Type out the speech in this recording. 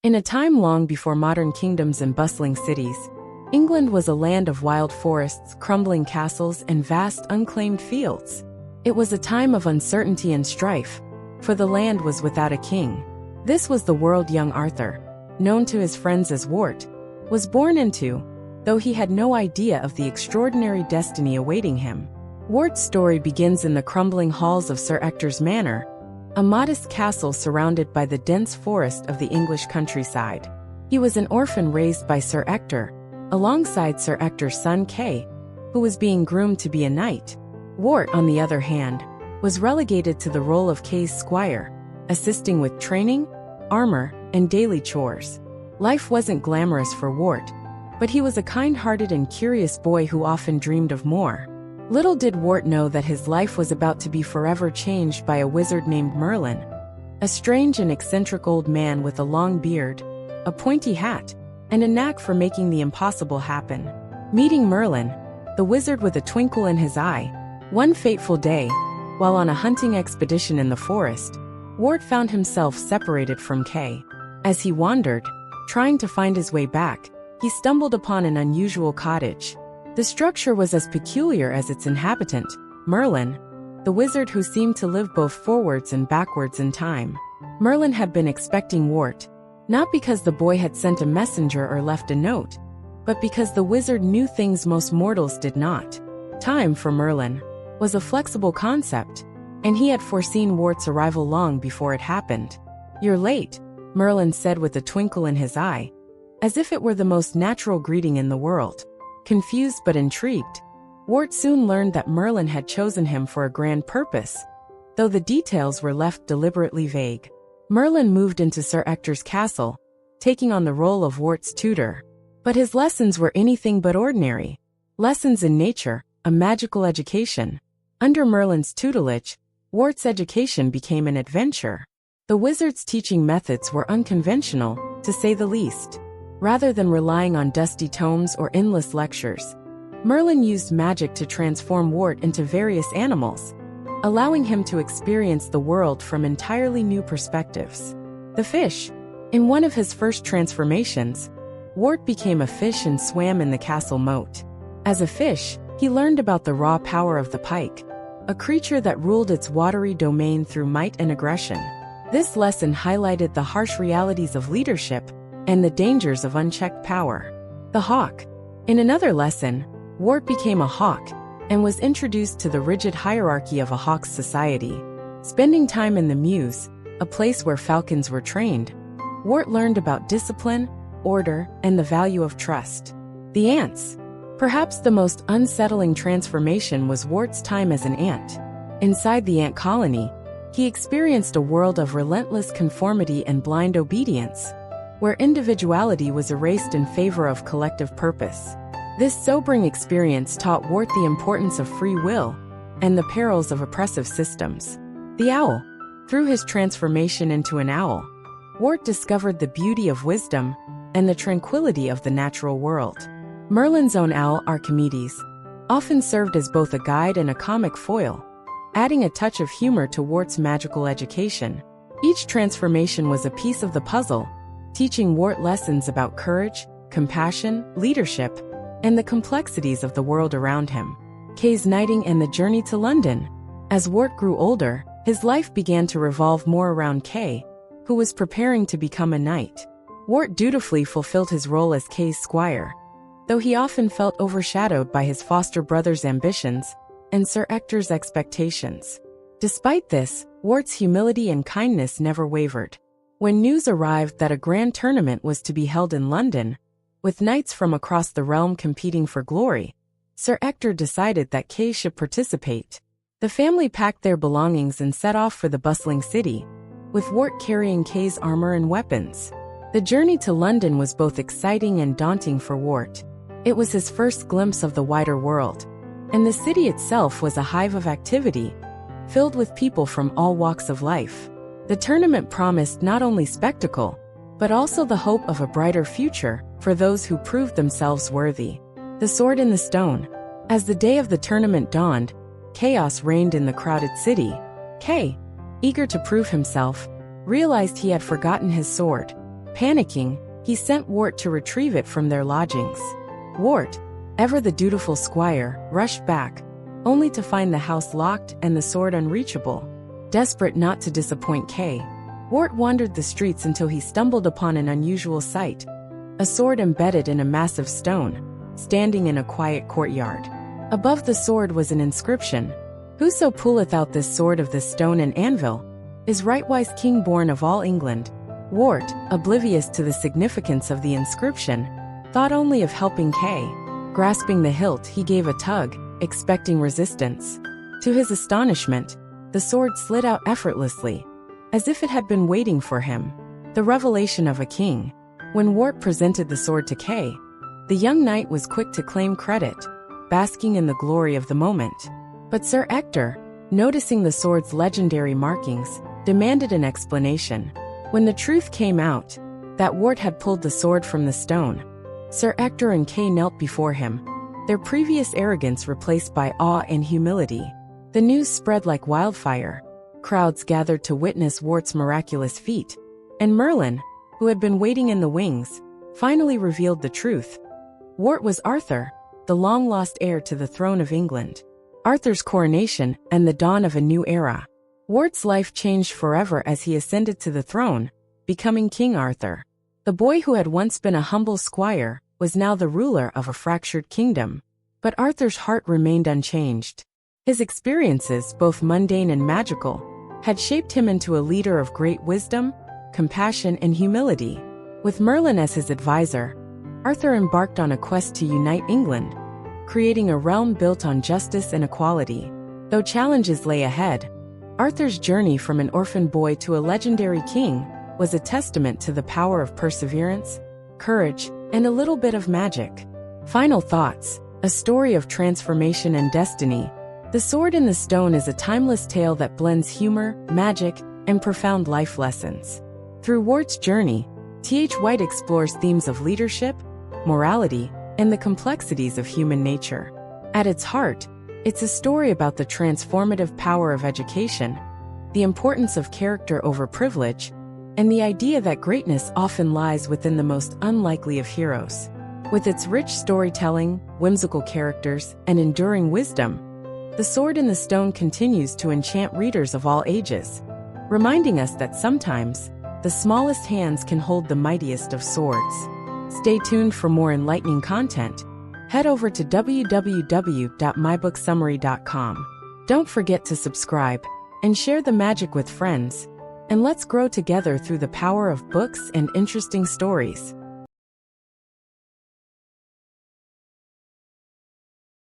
In a time long before modern kingdoms and bustling cities, England was a land of wild forests, crumbling castles, and vast unclaimed fields. It was a time of uncertainty and strife, for the land was without a king. This was the world young Arthur, known to his friends as Wart, was born into, though he had no idea of the extraordinary destiny awaiting him. Wart's story begins in the crumbling halls of Sir Ector's manor, a modest castle surrounded by the dense forest of the English countryside. He was an orphan raised by Sir Ector, alongside Sir Ector's son Kay, who was being groomed to be a knight. Wart, on the other hand, was relegated to the role of Kay's squire, assisting with training, armor, and daily chores. Life wasn't glamorous for Wart, but he was a kind-hearted and curious boy who often dreamed of more. Little did Wart know that his life was about to be forever changed by a wizard named Merlin, a strange and eccentric old man with a long beard, a pointy hat, and a knack for making the impossible happen. Meeting Merlin, the wizard with a twinkle in his eye, one fateful day, while on a hunting expedition in the forest, Wart found himself separated from Kay. As he wandered, trying to find his way back, he stumbled upon an unusual cottage. The structure was as peculiar as its inhabitant, Merlin, the wizard who seemed to live both forwards and backwards in time. Merlin had been expecting Wart, not because the boy had sent a messenger or left a note, but because the wizard knew things most mortals did not. Time, for Merlin, was a flexible concept, and he had foreseen Wart's arrival long before it happened. "You're late," Merlin said with a twinkle in his eye, as if it were the most natural greeting in the world. Confused but intrigued, Wart soon learned that Merlin had chosen him for a grand purpose, though the details were left deliberately vague. Merlin moved into Sir Ector's castle, taking on the role of Wart's tutor. But his lessons were anything but ordinary. Lessons in nature, a magical education. Under Merlin's tutelage, Wart's education became an adventure. The wizard's teaching methods were unconventional, to say the least. Rather than relying on dusty tomes or endless lectures, Merlin used magic to transform Wart into various animals, allowing him to experience the world from entirely new perspectives. The fish. In one of his first transformations, Wart became a fish and swam in the castle moat. As a fish, he learned about the raw power of the pike, a creature that ruled its watery domain through might and aggression. This lesson highlighted the harsh realities of leadership and the dangers of unchecked power. The hawk. In another lesson, Wart became a hawk and was introduced to the rigid hierarchy of a hawk's society. Spending time in the mews, a place where falcons were trained, Wart learned about discipline, order, and the value of trust. The ants. Perhaps the most unsettling transformation was Wart's time as an ant. Inside the ant colony, he experienced a world of relentless conformity and blind obedience, where individuality was erased in favor of collective purpose. This sobering experience taught Wart the importance of free will and the perils of oppressive systems. The owl. Through his transformation into an owl, Wart discovered the beauty of wisdom and the tranquility of the natural world. Merlin's own owl, Archimedes, often served as both a guide and a comic foil, adding a touch of humor to Wart's magical education. Each transformation was a piece of the puzzle, teaching Wart lessons about courage, compassion, leadership, and the complexities of the world around him. Kay's knighting and the journey to London. As Wart grew older, his life began to revolve more around Kay, who was preparing to become a knight. Wart dutifully fulfilled his role as Kay's squire, though he often felt overshadowed by his foster brother's ambitions and Sir Ector's expectations. Despite this, Wart's humility and kindness never wavered. When news arrived that a grand tournament was to be held in London, with knights from across the realm competing for glory, Sir Ector decided that Kay should participate. The family packed their belongings and set off for the bustling city, with Wart carrying Kay's armor and weapons. The journey to London was both exciting and daunting for Wart. It was his first glimpse of the wider world, and the city itself was a hive of activity, filled with people from all walks of life. The tournament promised not only spectacle, but also the hope of a brighter future for those who proved themselves worthy. The sword in the stone. As the day of the tournament dawned, chaos reigned in the crowded city. Kay, eager to prove himself, realized he had forgotten his sword. Panicking, he sent Wart to retrieve it from their lodgings. Wart, ever the dutiful squire, rushed back, only to find the house locked and the sword unreachable. Desperate not to disappoint Kay, Wart wandered the streets until he stumbled upon an unusual sight: a sword embedded in a massive stone, standing in a quiet courtyard. Above the sword was an inscription: "Whoso pulleth out this sword of this stone and anvil is rightwise king born of all England." Wart, oblivious to the significance of the inscription, thought only of helping Kay. Grasping the hilt, he gave a tug, expecting resistance. To his astonishment, the sword slid out effortlessly, as if it had been waiting for him. The revelation of a king. When Wart presented the sword to Kay, the young knight was quick to claim credit, basking in the glory of the moment. But Sir Ector, noticing the sword's legendary markings, demanded an explanation. When the truth came out that Wart had pulled the sword from the stone, Sir Ector and Kay knelt before him, their previous arrogance replaced by awe and humility. The news spread like wildfire. Crowds gathered to witness Wart's miraculous feat, and Merlin, who had been waiting in the wings, finally revealed the truth. Wart was Arthur, the long-lost heir to the throne of England. Arthur's coronation and the dawn of a new era. Wart's life changed forever as he ascended to the throne, becoming King Arthur. The boy who had once been a humble squire was now the ruler of a fractured kingdom. But Arthur's heart remained unchanged. His experiences, both mundane and magical, had shaped him into a leader of great wisdom, compassion, and humility. With Merlin as his advisor, Arthur embarked on a quest to unite England, creating a realm built on justice and equality. Though challenges lay ahead, Arthur's journey from an orphan boy to a legendary king was a testament to the power of perseverance, courage, and a little bit of magic. Final thoughts: a story of transformation and destiny. The Sword in the Stone is a timeless tale that blends humor, magic, and profound life lessons. Through Wart's journey, T.H.White explores themes of leadership, morality, and the complexities of human nature. At its heart, it's a story about the transformative power of education, the importance of character over privilege, and the idea that greatness often lies within the most unlikely of heroes. With its rich storytelling, whimsical characters, and enduring wisdom, The Sword in the Stone continues to enchant readers of all ages, reminding us that sometimes, the smallest hands can hold the mightiest of swords. Stay tuned for more enlightening content. Head over to www.mybooksummary.com. Don't forget to subscribe and share the magic with friends, and let's grow together through the power of books and interesting stories.